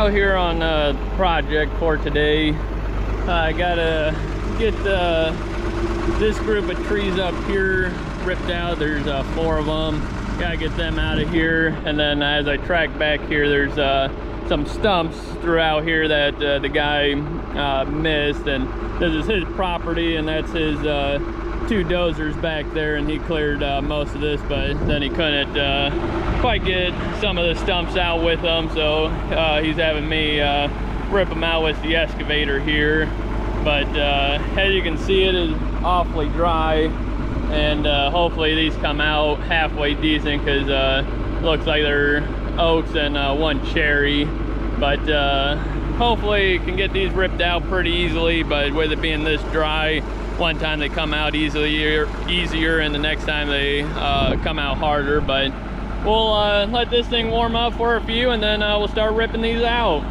out here on a project for today. I gotta get this group of trees up here ripped out. There's 4 of them. Gotta get them out of here. And then as I track back here, there's some stumps throughout here that the guy missed. And this is his property, and that's his 2 dozers back there, and he cleared most of this, but then he couldn't quite get some of the stumps out with him, so he's having me rip them out with the excavator here. But as you can see, it is awfully dry, and hopefully these come out halfway decent, because looks like they're oaks and 1 cherry. But hopefully can get these ripped out pretty easily, but with it being this dry, one time they come out easier, and the next time they come out harder. But we'll let this thing warm up for a few, and then we'll start ripping these out.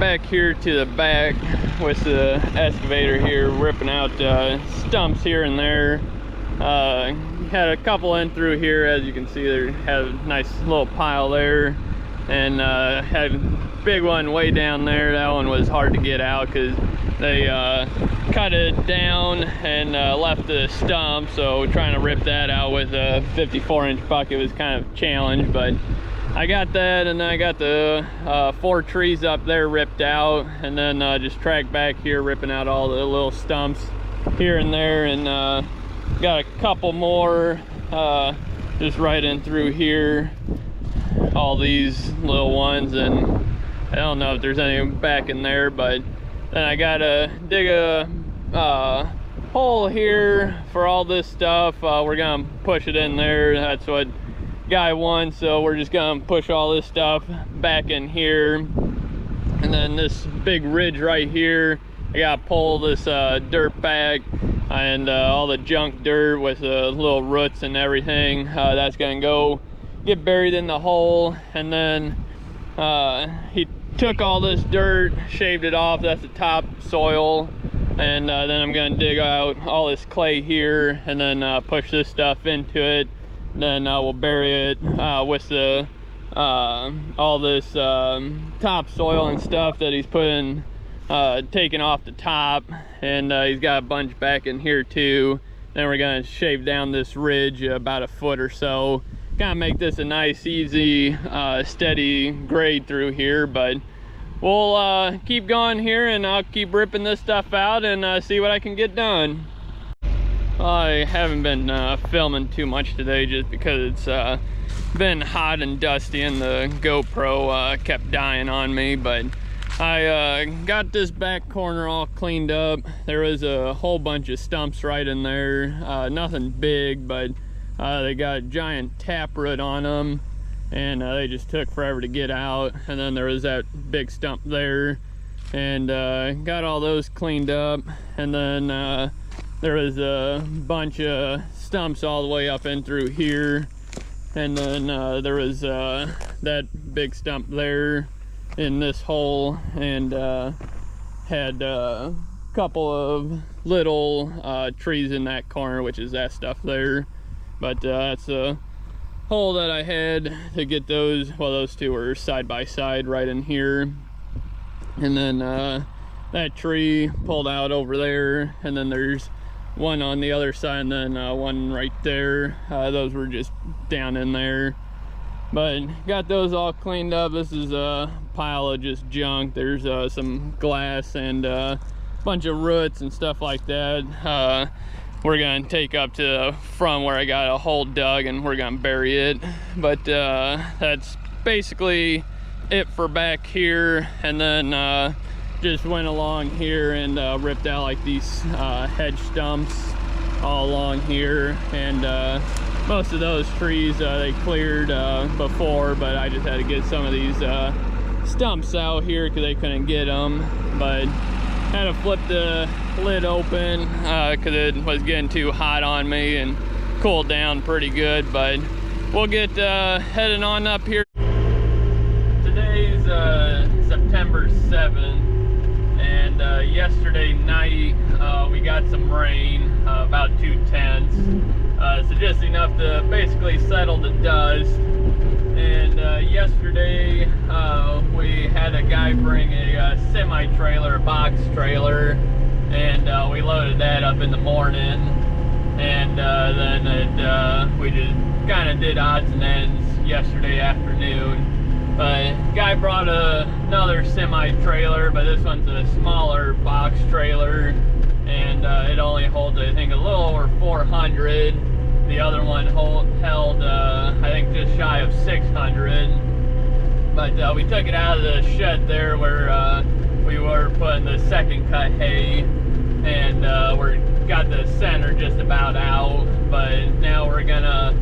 back here to the back with the excavator here, ripping out stumps here and there. Had a couple in through here, as you can see. There had a nice little pile there, and had a big one way down there. That one was hard to get out because they cut it down and left the stump, so trying to rip that out with a 54-inch bucket was kind of a challenge, but I got that. And then I got the 4 trees up there ripped out, and then just tracked back here, ripping out all the little stumps here and there, and got a couple more just right in through here, all these little ones, and I don't know if there's any back in there, but then I gotta dig a hole here for all this stuff. We're gonna push it in there. That's what guy wants, so we're just gonna push all this stuff back in here. And then this big ridge right here, I gotta pull this dirt back, and all the junk dirt with the little roots and everything, that's gonna go get buried in the hole. And then he took all this dirt, shaved it off, that's the top soil, and then I'm gonna dig out all this clay here and then push this stuff into it. Then we'll bury it with the all this topsoil and stuff that he's putting, taking off the top, and he's got a bunch back in here too. Then we're gonna shave down this ridge about a foot or so, kind of make this a nice, easy, steady grade through here. But we'll keep going here, and I'll keep ripping this stuff out and see what I can get done. I haven't been filming too much today just because it's been hot and dusty, and the GoPro kept dying on me. But I got this back corner all cleaned up. There was a whole bunch of stumps right in there, nothing big, but they got a giant taproot on them, and they just took forever to get out. And then there was that big stump there, and got all those cleaned up. And then there was a bunch of stumps all the way up in through here, and then there was that big stump there in this hole, and had a couple of little trees in that corner, which is that stuff there. But that's a hole that I had to get those. Well, those two were side by side right in here, and then that tree pulled out over there, and then there's one on the other side, and then one right there. Those were just down in there, but got those all cleaned up. This is a pile of just junk. There's some glass and a bunch of roots and stuff like that. We're gonna take up to the front where I got a hole dug, and we're gonna bury it. But that's basically it for back here. And then just went along here and ripped out like these hedge stumps all along here, and most of those trees they cleared before, but I just had to get some of these stumps out here because they couldn't get them. But had to flip the lid open because it was getting too hot on me, and cooled down pretty good. But we'll get heading on up here. Today's September 7th. And yesterday night we got some rain, about 2/10, so just enough to basically settle the dust. And yesterday we had a guy bring a semi-trailer, a box trailer, and we loaded that up in the morning. And then we just kind of did odds and ends yesterday afternoon. But guy brought another semi-trailer, but this one's a smaller box trailer, and it only holds, I think, a little over 400. The other one held I think just shy of 600. But we took it out of the shed there where we were putting the second cut hay, and we got the center just about out. But now we're gonna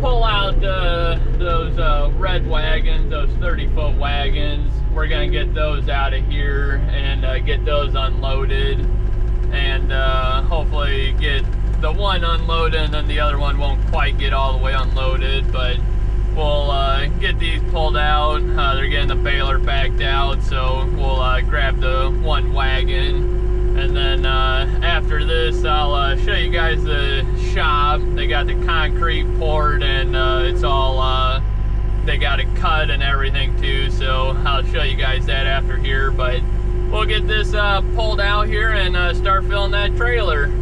pull out those red wagons, those 30-foot wagons. We're gonna get those out of here and get those unloaded, and hopefully get the one unloaded, and then the other one won't quite get all the way unloaded, but we'll get get these pulled out. They're getting the baler backed out, so we'll grab the one wagon, and then after this I'll show you guys the shop. They got the concrete poured, and it's all they got it cut and everything too, so I'll show you guys that after here. But we'll get this pulled out here and start filling that trailer.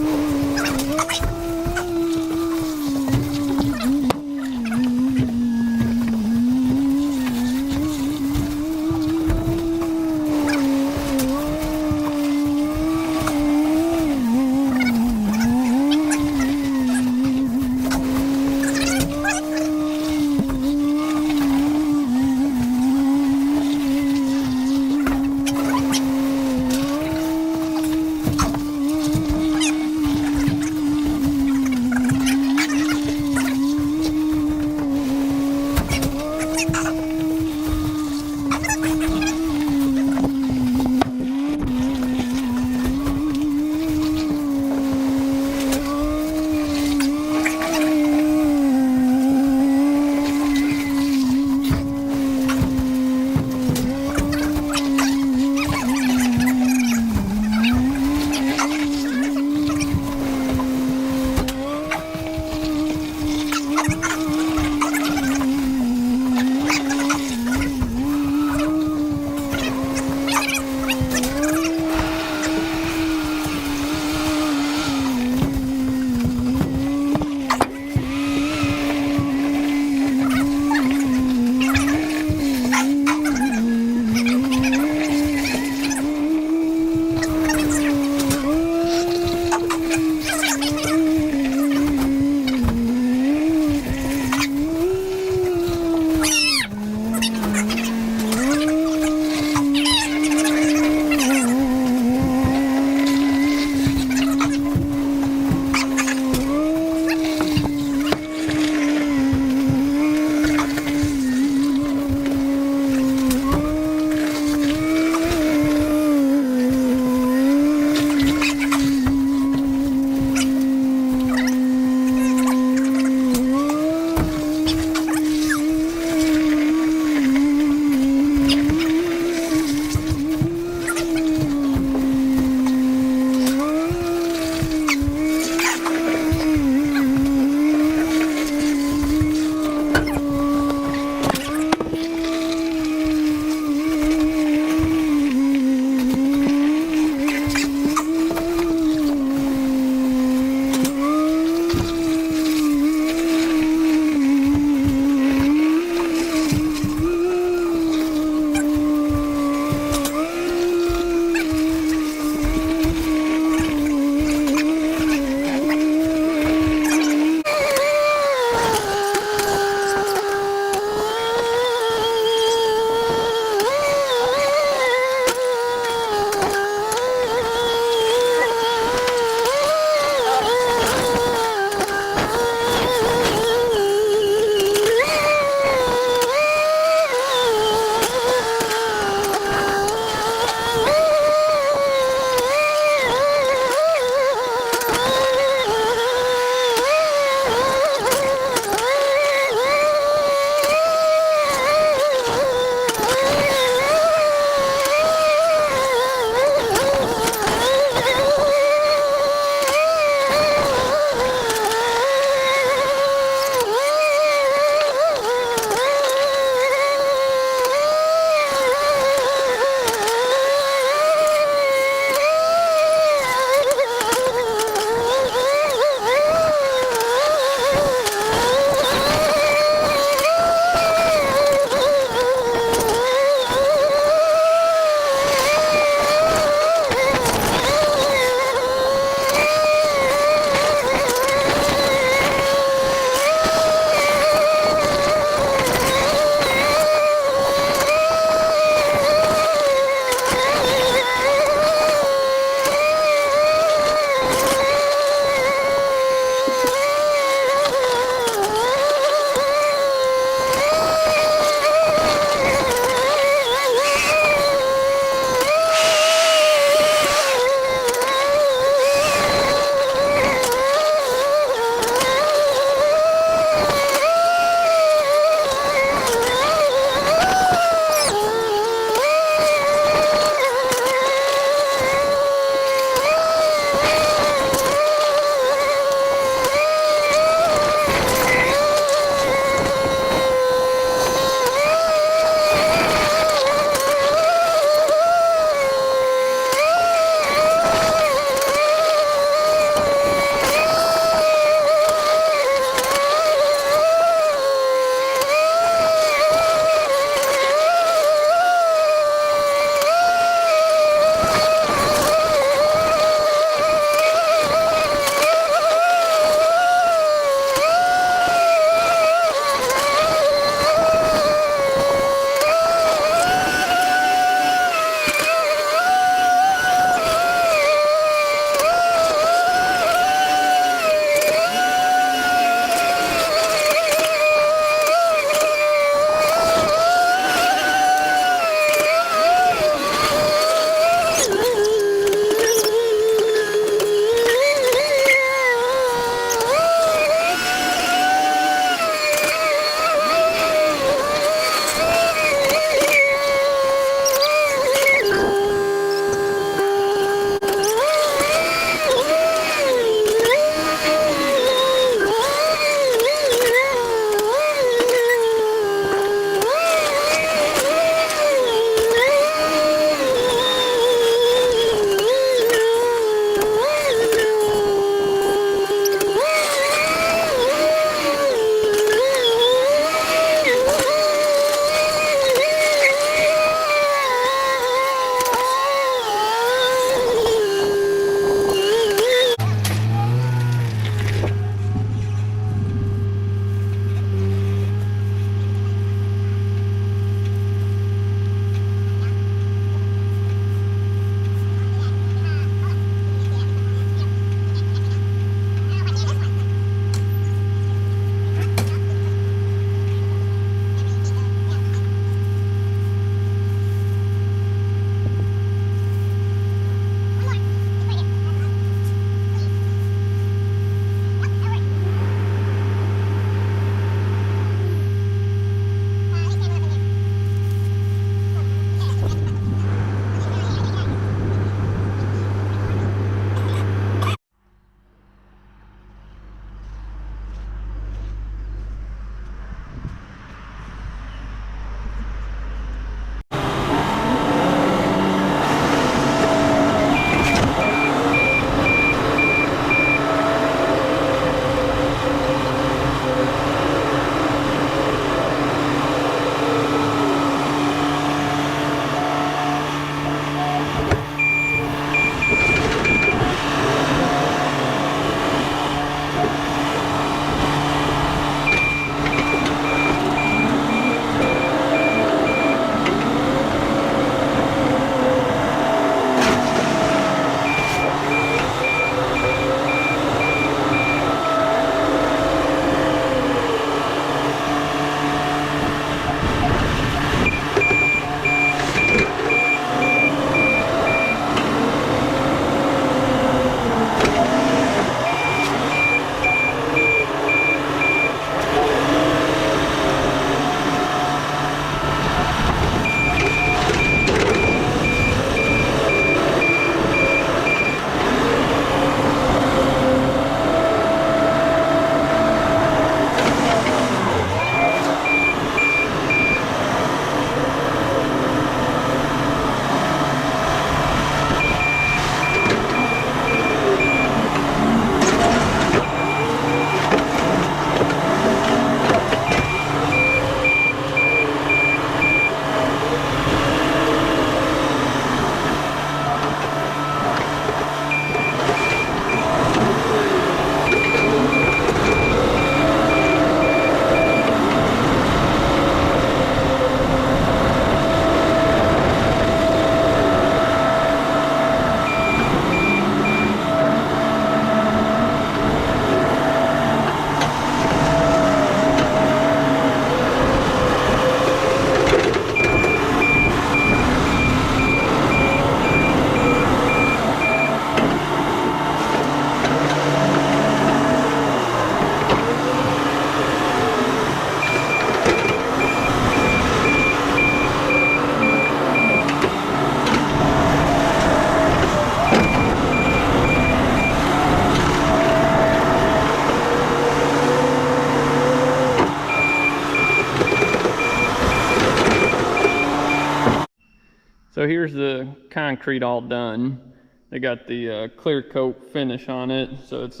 So here's the concrete all done. They got the clear coat finish on it, so it's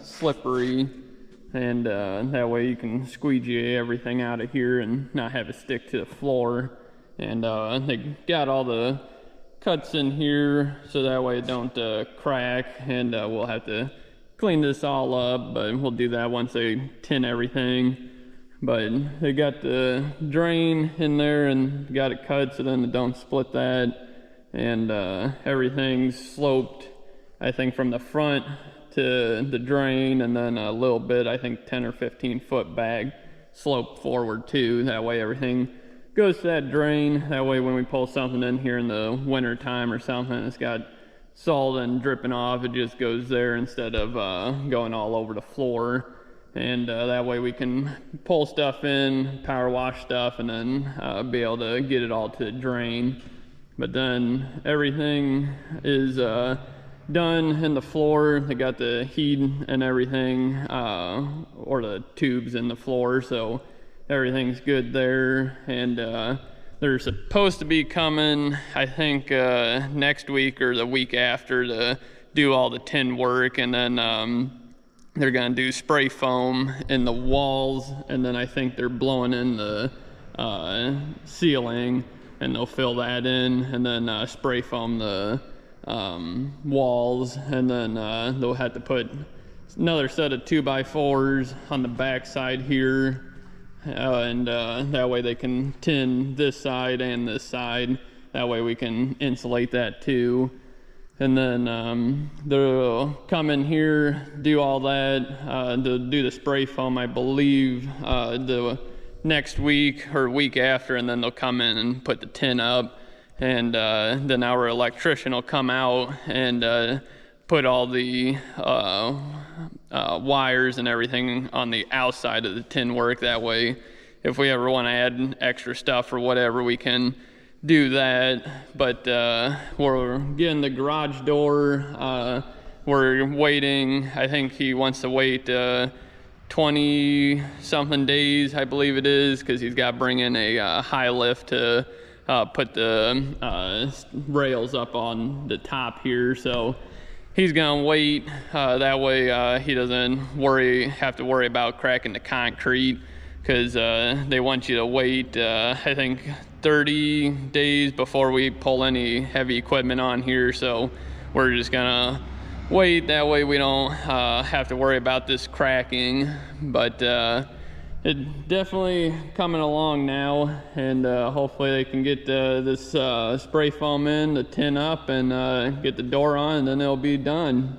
slippery, and that way you can squeegee everything out of here and not have it stick to the floor. And they got all the cuts in here so that way it don't crack, and we'll have to clean this all up, but we'll do that once they tin everything. But they got the drain in there and got it cut so then it don't split that. And everything's sloped, I think, from the front to the drain, and then a little bit, I think 10 or 15 foot back, sloped forward too. That way everything goes to that drain. That way when we pull something in here in the winter time or something, it's got salt and dripping off, it just goes there instead of going all over the floor. And that way we can pull stuff in, power wash stuff, and then be able to get it all to the drain. But then everything is done in the floor. They got the heat and everything, or the tubes in the floor, so everything's good there. And they're supposed to be coming, I think, next week or the week after to do all the tin work, and then they're gonna do spray foam in the walls, and then I think they're blowing in the ceiling, and they'll fill that in, and then spray foam the walls, and then they'll have to put another set of 2x4s on the back side here, and that way they can tin this side and this side. That way we can insulate that too. And then they'll come in here, do all that, to do the spray foam, I believe, the next week or week after, and then they'll come in and put the tin up, and then our electrician will come out and put all the wires and everything on the outside of the tin work. That way if we ever want to add extra stuff or whatever, we can do that. But we're getting the garage door, we're waiting. I think he wants to wait 20 something days, I believe it is, because he's got to bring in a high lift to put the rails up on the top here. So he's gonna wait, that way he doesn't have to worry about cracking the concrete, because they want you to wait I think 30 days before we pull any heavy equipment on here. So we're just gonna wait, that way we don't have to worry about this cracking. But it definitely coming along now, and hopefully they can get this spray foam in, the tin up, and get the door on, and then it'll be done.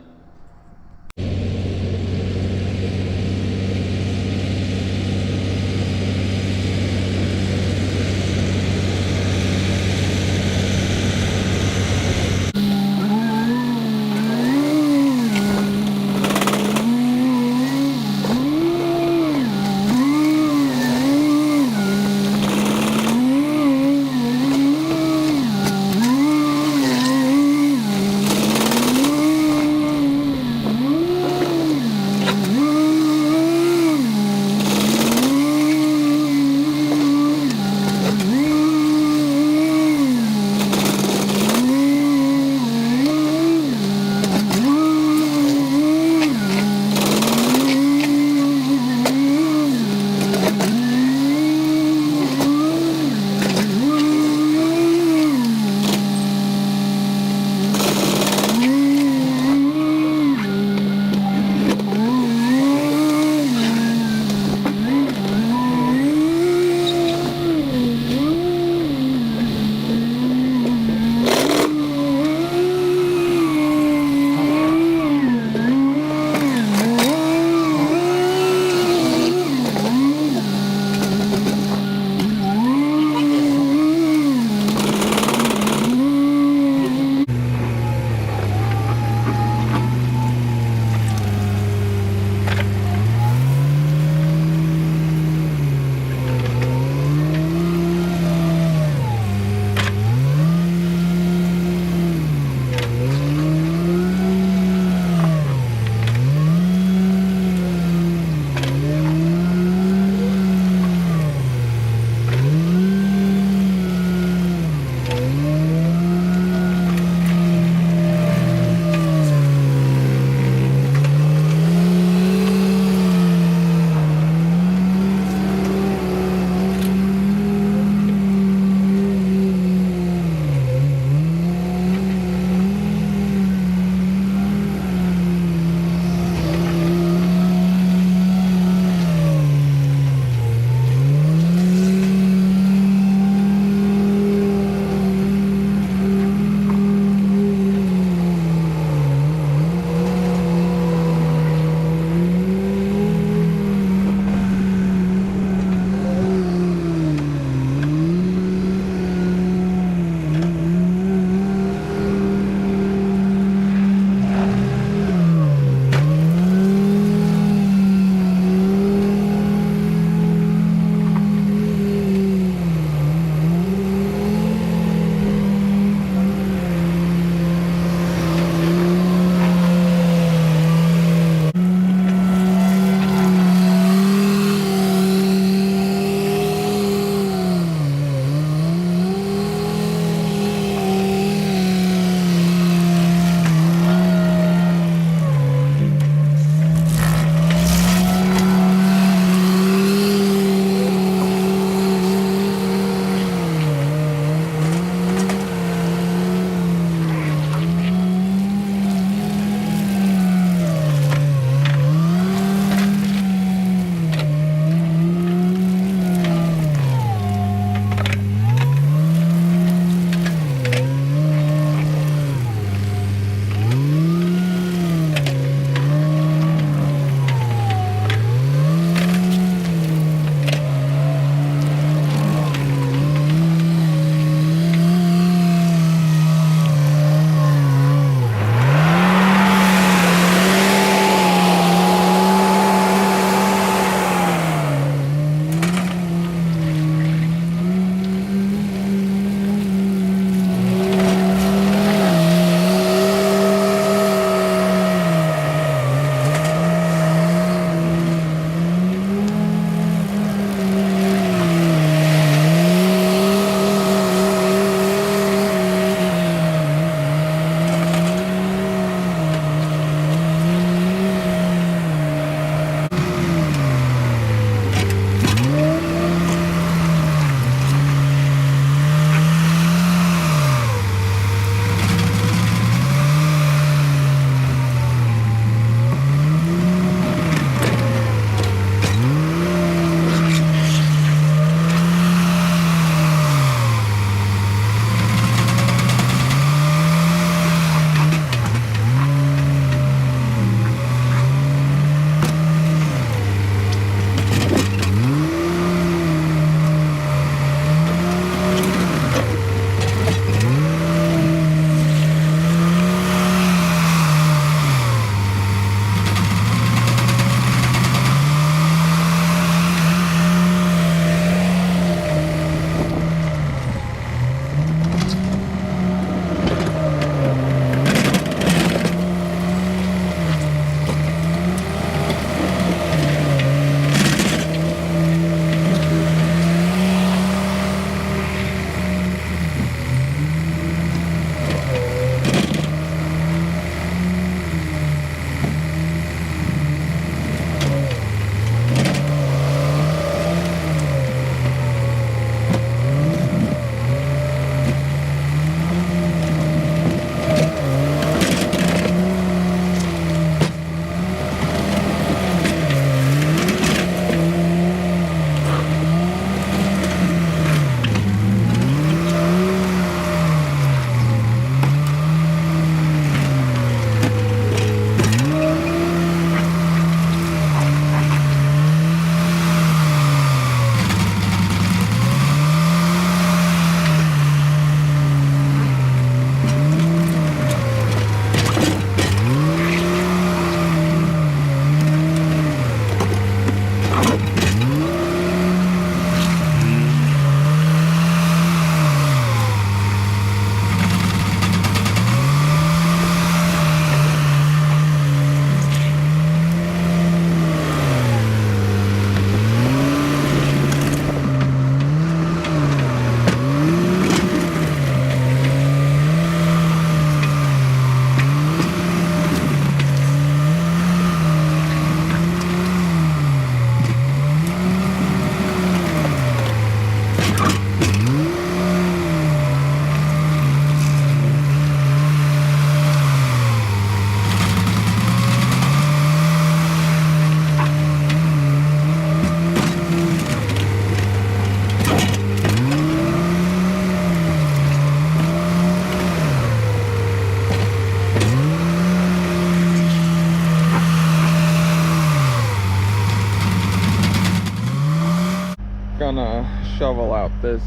Gonna shovel out this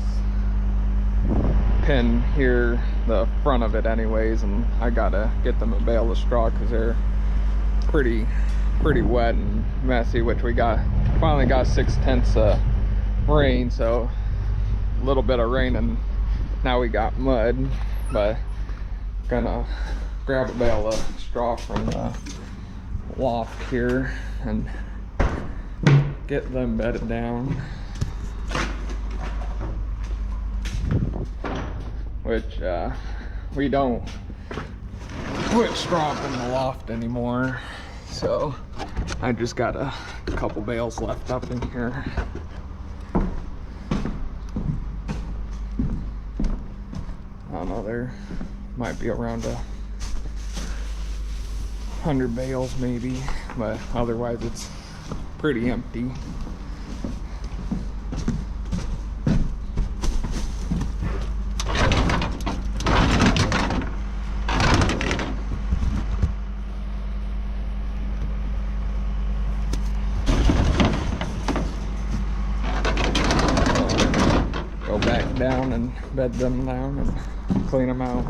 pin here, the front of it anyways, and I gotta get them a bale of straw because they're pretty wet and messy, which we finally got 6/10 of rain, so a little bit of rain and now we got mud. But gonna grab a bale of straw from the loft here and get them bedded down, which we don't put straw up in the loft anymore, so I just got a couple bales left up in here. I don't know, there might be around 100 bales maybe, but otherwise it's pretty empty. Back down and bed them down and clean them out.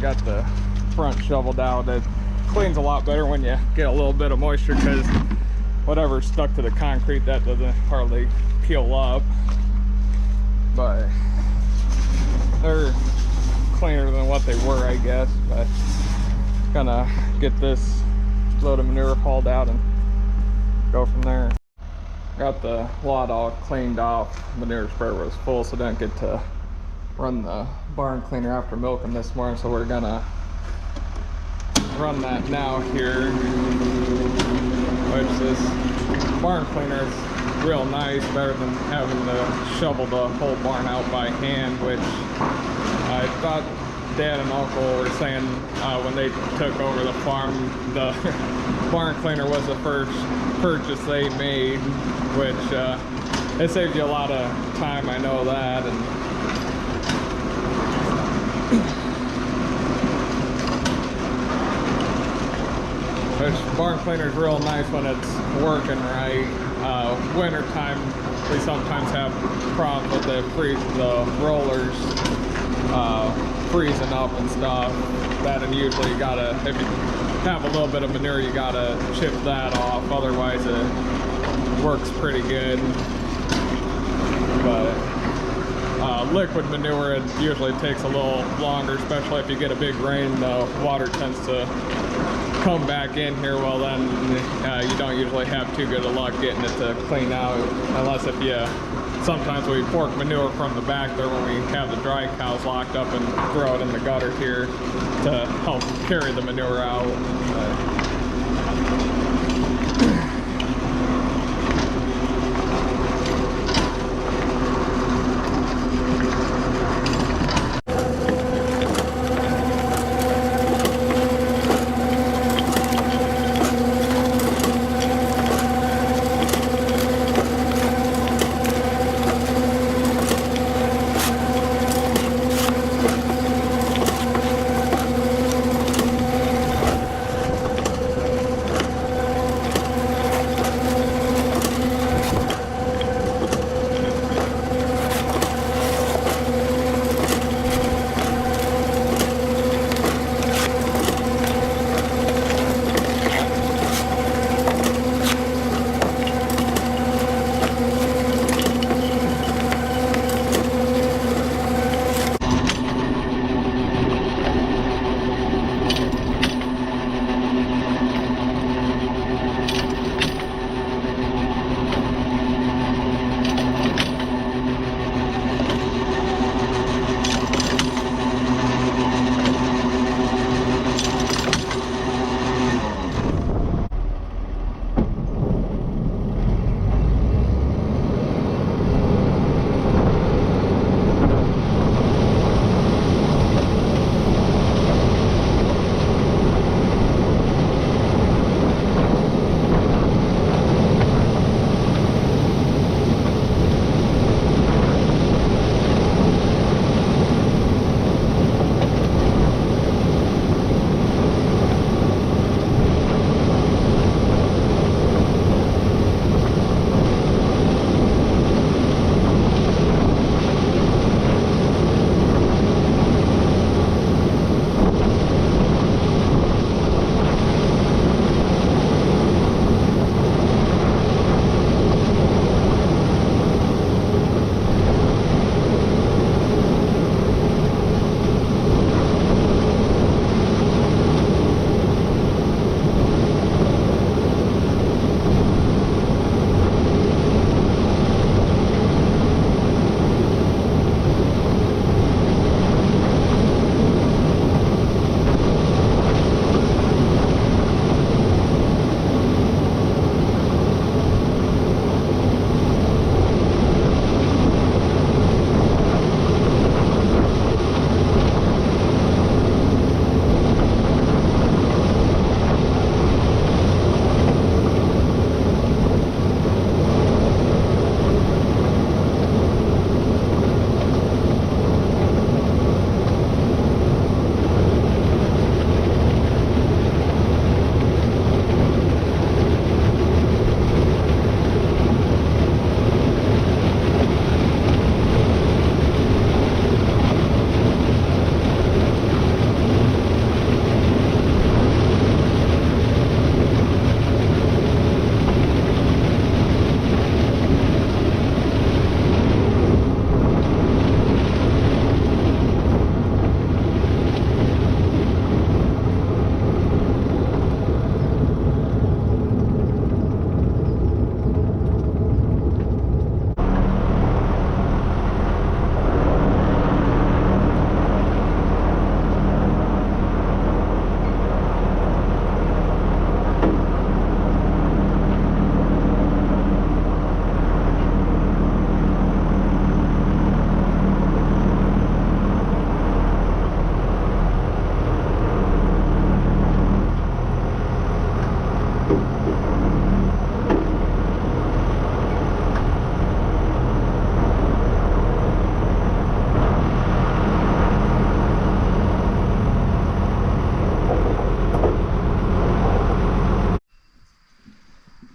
Got the front shoveled out. It cleans a lot better when you get a little bit of moisture, because whatever's stuck to the concrete, that doesn't hardly peel up. But they're cleaner than what they were, I guess. But gonna get this load of manure hauled out and go from there. Got the lot all cleaned off. Manure sprayer was full, so didn't get to run the barn cleaner after milking this morning, so we're gonna run that now here, which this barn cleaner is real nice, better than having to shovel the whole barn out by hand, which I thought Dad and Uncle were saying when they took over the farm, the barn cleaner was the first purchase they made, which it saves you a lot of time, I know that. And which barn cleaner is real nice when it's working right. Winter time, we sometimes have problems with the rollers freezing up and stuff. That, and usually you gotta, if you have a little bit of manure, you gotta chip that off. Otherwise, it works pretty good. But liquid manure, it usually takes a little longer, especially if you get a big rain. The water tends to come back in here. Well, then you don't usually have too good of luck getting it to clean out, unless if you, sometimes we fork manure from the back there when we have the dry cows locked up and throw it in the gutter here to help carry the manure out.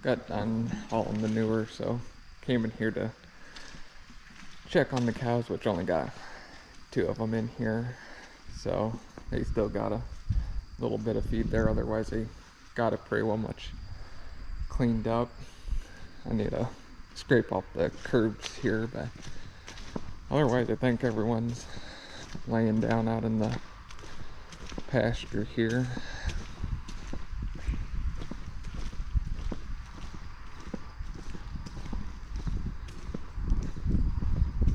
got done hauling manure, so came in here to check on the cows, which only got 2 of them in here, so they still got a little bit of feed there. Otherwise they got it pretty well much cleaned up. I need to scrape off the curbs here, but otherwise I think everyone's laying down out in the pasture here.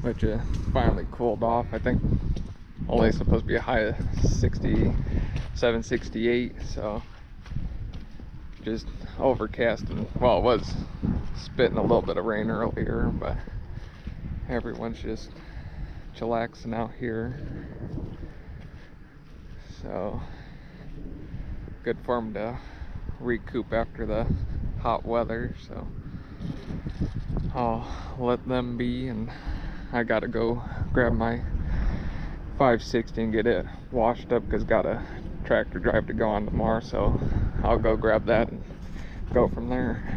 Which finally cooled off. I think only supposed to be a high of 67, 68, so just overcast, and well, it was spitting a little bit of rain earlier, but everyone's just chillaxing out here, so good for them to recoup after the hot weather. So I'll let them be, and I gotta go grab my 560 and get it washed up, because got a tractor drive to go on tomorrow, so I'll go grab that and go from there.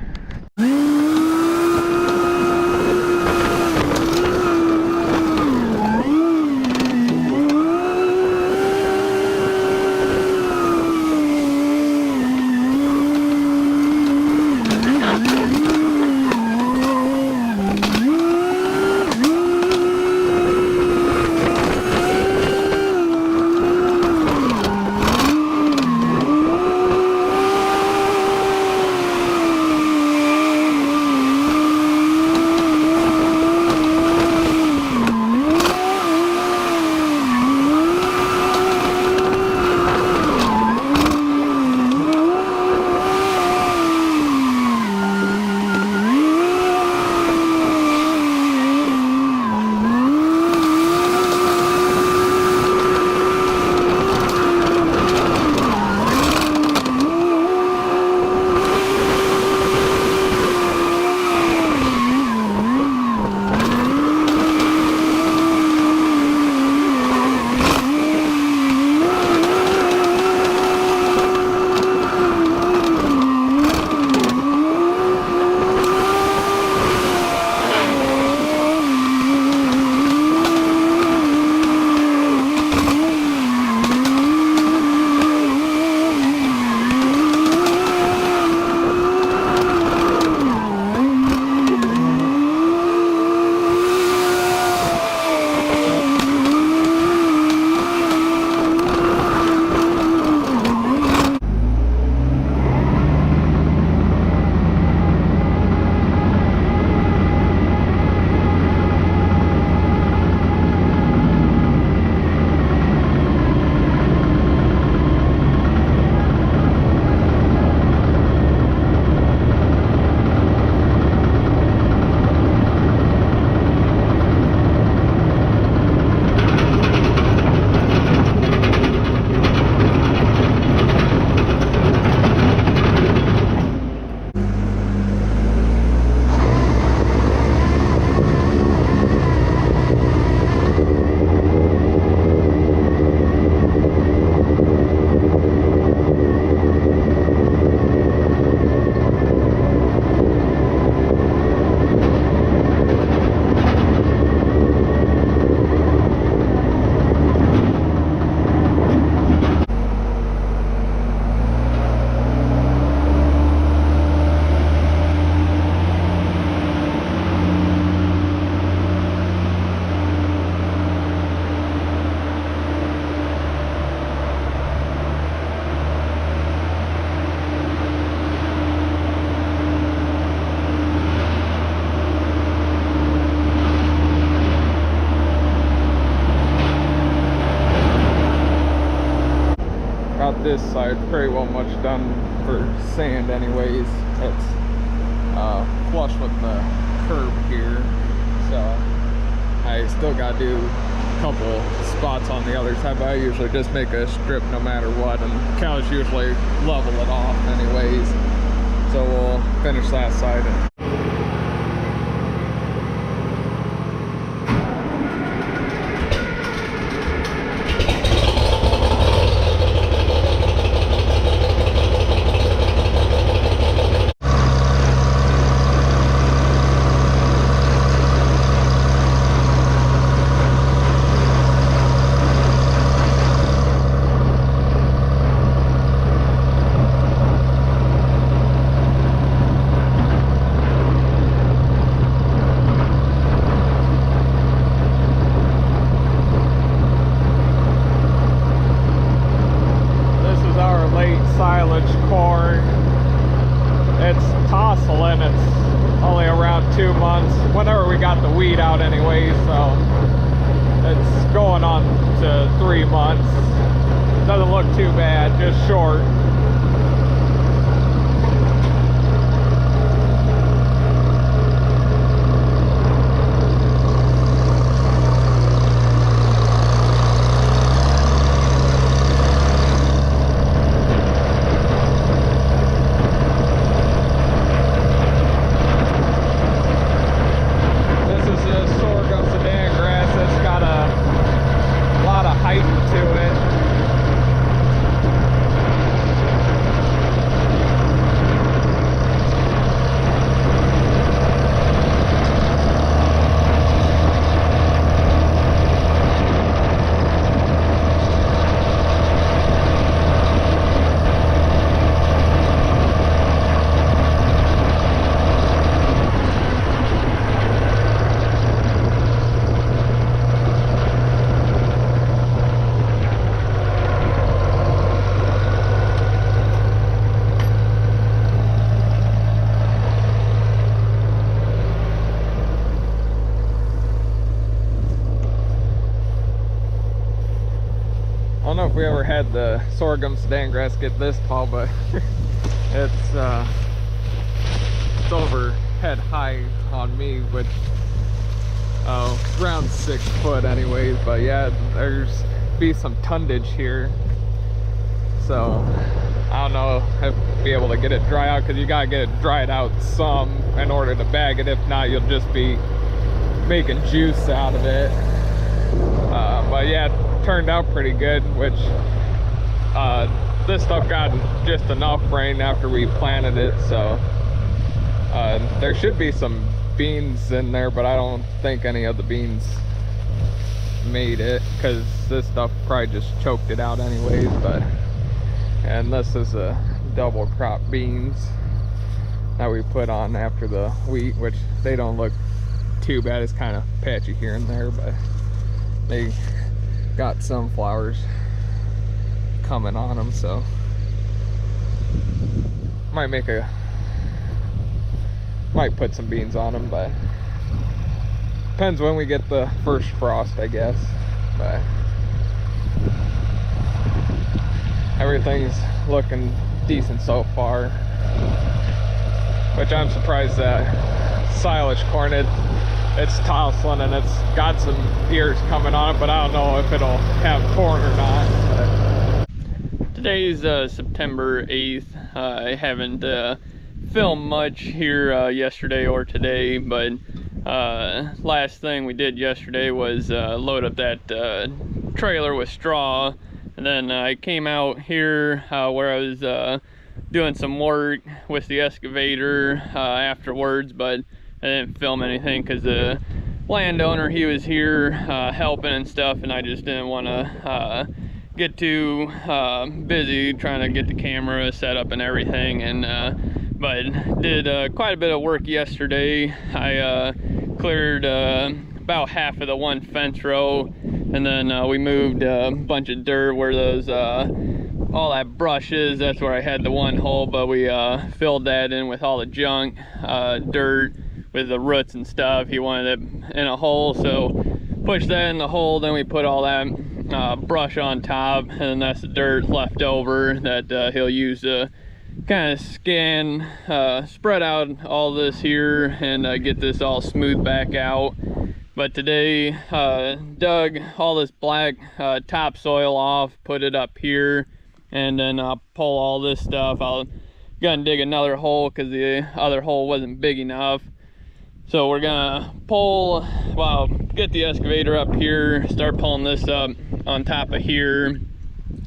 This side pretty well much done for sand anyways. It's flush with the curb here, so I still gotta do a couple spots on the other side, but I usually just make a strip no matter what, and cows usually level it off anyways, so we'll finish that side. hustling. It's only around 2 months, whenever we got the weed out anyway, so it's going on to 3 months. Doesn't look too bad, just short. I don't know if we ever had the sorghum Sudan grass get this tall, but it's over head high on me, which around 6 foot anyways. But yeah, there's be some tonnage here, so I don't know if I'll be able to get it dry out, because you gotta get it dried out some in order to bag it. If not, you'll just be making juice out of it. But yeah, it turned out pretty good, which this stuff got just enough rain after we planted it, so there should be some beans in there, but I don't think any of the beans made it, because this stuff probably just choked it out anyways. But and this is a double crop beans that we put on after the wheat, which they don't look too bad. It's kind of patchy here and there, but they got sunflowers coming on them, so might put some beans on them, but depends when we get the first frost, I guess. But everything's looking decent so far, which I'm surprised that silage corn, it's tousling and it's got some ears coming on it, but I don't know if it'll have corn or not. But today's September 8th. I haven't filmed much here yesterday or today, but last thing we did yesterday was load up that trailer with straw, and then I came out here where I was doing some work with the excavator afterwards, but I didn't film anything because the landowner, he was here helping and stuff, and I just didn't want to get too busy trying to get the camera set up and everything. And but did quite a bit of work yesterday. I cleared about half of the one fence row, and then we moved a bunch of dirt where those all that brush is. That's where I had the one hole, but we filled that in with all the junk dirt with the roots and stuff. He wanted it in a hole, so pushed that in the hole. Then we put all that brush on top, and that's the dirt left over that he'll use to kind of scan, spread out all this here and get this all smooth back out. But today dug all this black topsoil off, put it up here, and then pull all this stuff. I'll gonna dig another hole because the other hole wasn't big enough. So we're gonna pull, well, get the excavator up here, start pulling this up on top of here.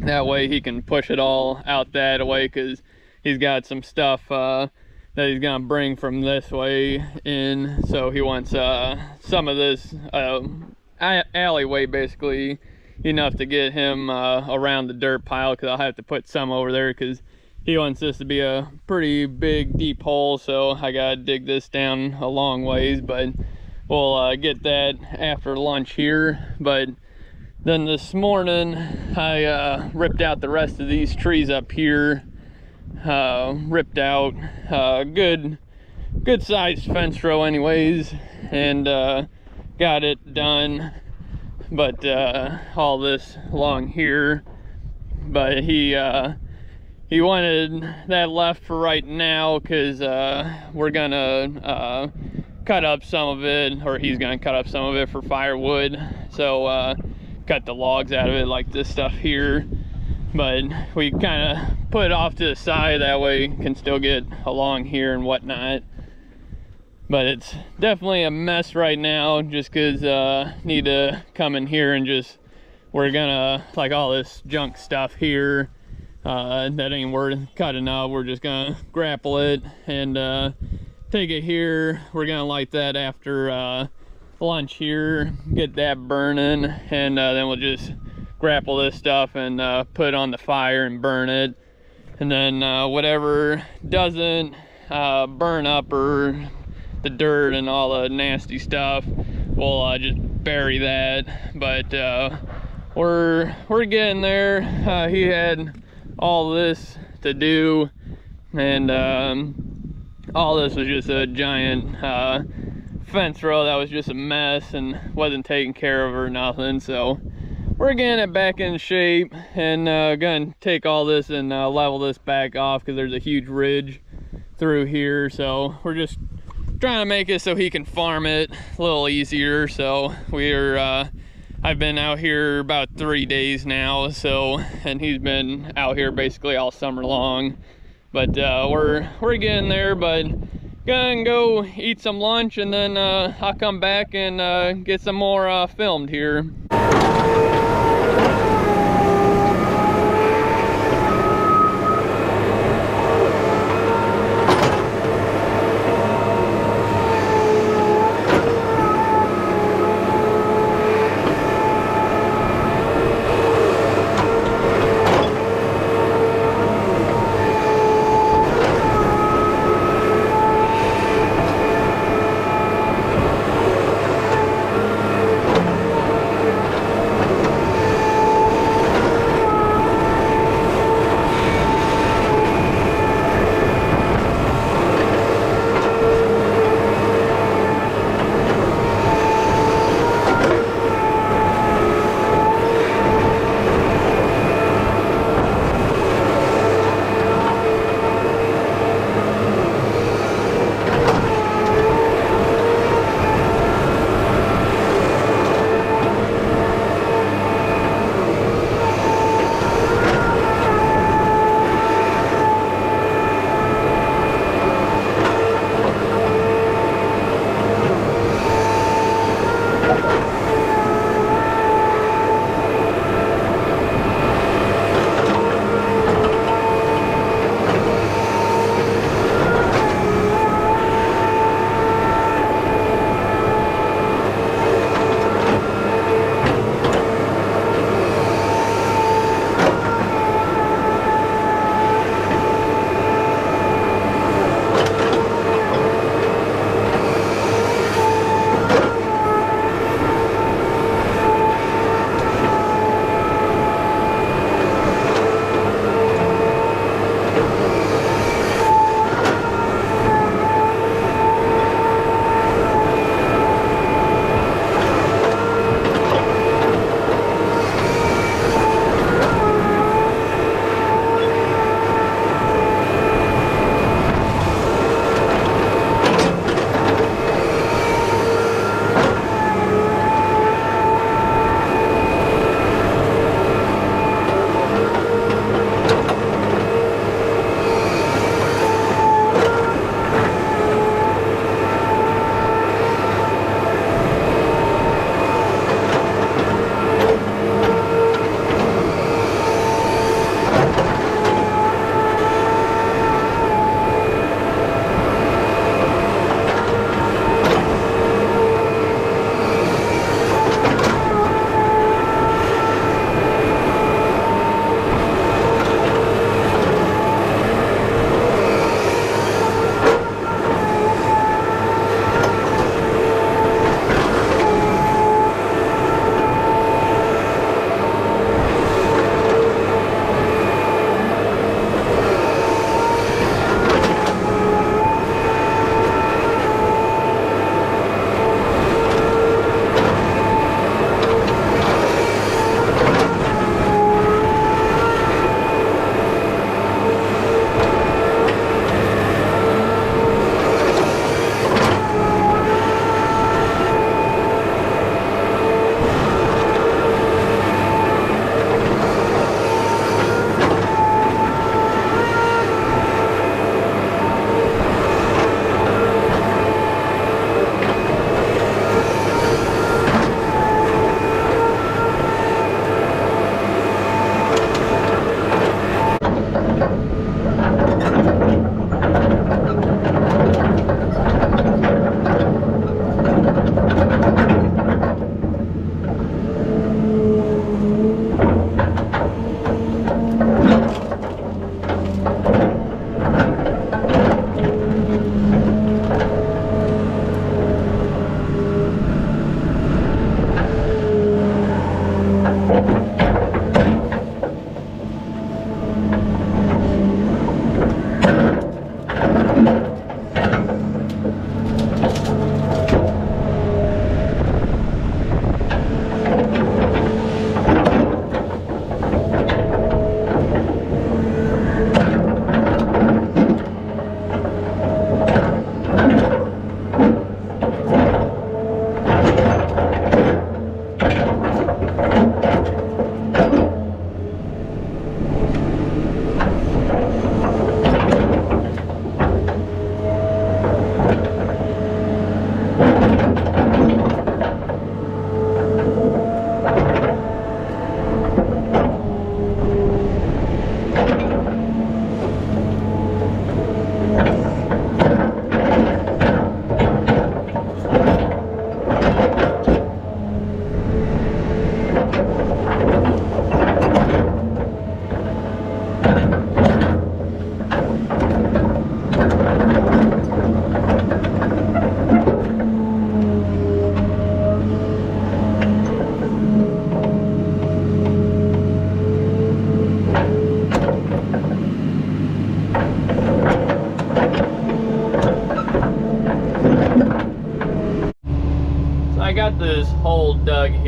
That way he can push it all out that way, because he's got some stuff that he's gonna bring from this way in. So he wants some of this alleyway, basically enough to get him around the dirt pile, because I'll have to put some over there because he wants this to be a pretty big deep hole. So I gotta dig this down a long ways, but we'll get that after lunch here. But then this morning I ripped out the rest of these trees up here. Ripped out a good good sized fence row anyways, and got it done. But all this along here, but he wanted that left for right now because we're gonna cut up some of it, or he's gonna cut up some of it for firewood. So cut the logs out of it, like this stuff here. But we kind of put it off to the side, that way we can still get along here and whatnot. But it's definitely a mess right now, just because need to come in here and just, we're gonna, like all this junk stuff here that ain't worth cutting up, we're just gonna grapple it and take it here. We're gonna light that after lunch here, get that burning, and then we'll just grapple this stuff and put it on the fire and burn it. And then whatever doesn't burn up, or the dirt and all the nasty stuff, we'll just bury that. But we're getting there. He had all this to do, and all this was just a giant fence row that was just a mess and wasn't taken care of or nothing. So we're getting it back in shape, and gonna take all this and level this back off, because there's a huge ridge through here. So we're just trying to make it so he can farm it a little easier. So we're I've been out here about 3 days now, so, and he's been out here basically all summer long. But we're getting there. But gonna go eat some lunch, and then I'll come back and get some more filmed here.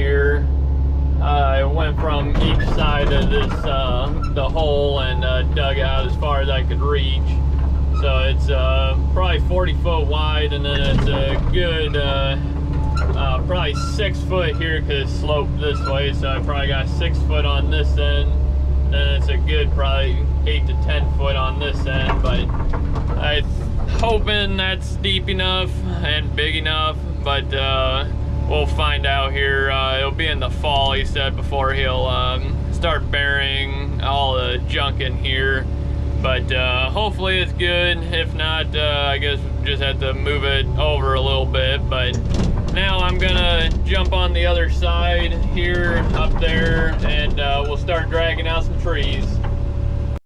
here. I went from each side of this, the hole, and dug out as far as I could reach. So it's probably 40 foot wide, and then it's a good probably 6 foot here because it's sloped this way. So I probably got 6 foot on this end. Then it's a good probably 8 to 10 foot on this end. But I'm hoping that's deep enough and big enough. But we'll find out here. It'll be in the fall, he said, before he'll start burying all the junk in here. But hopefully it's good. If not, I guess we'll just have to move it over a little bit. But now I'm gonna jump on the other side here, up there, and we'll start dragging out some trees.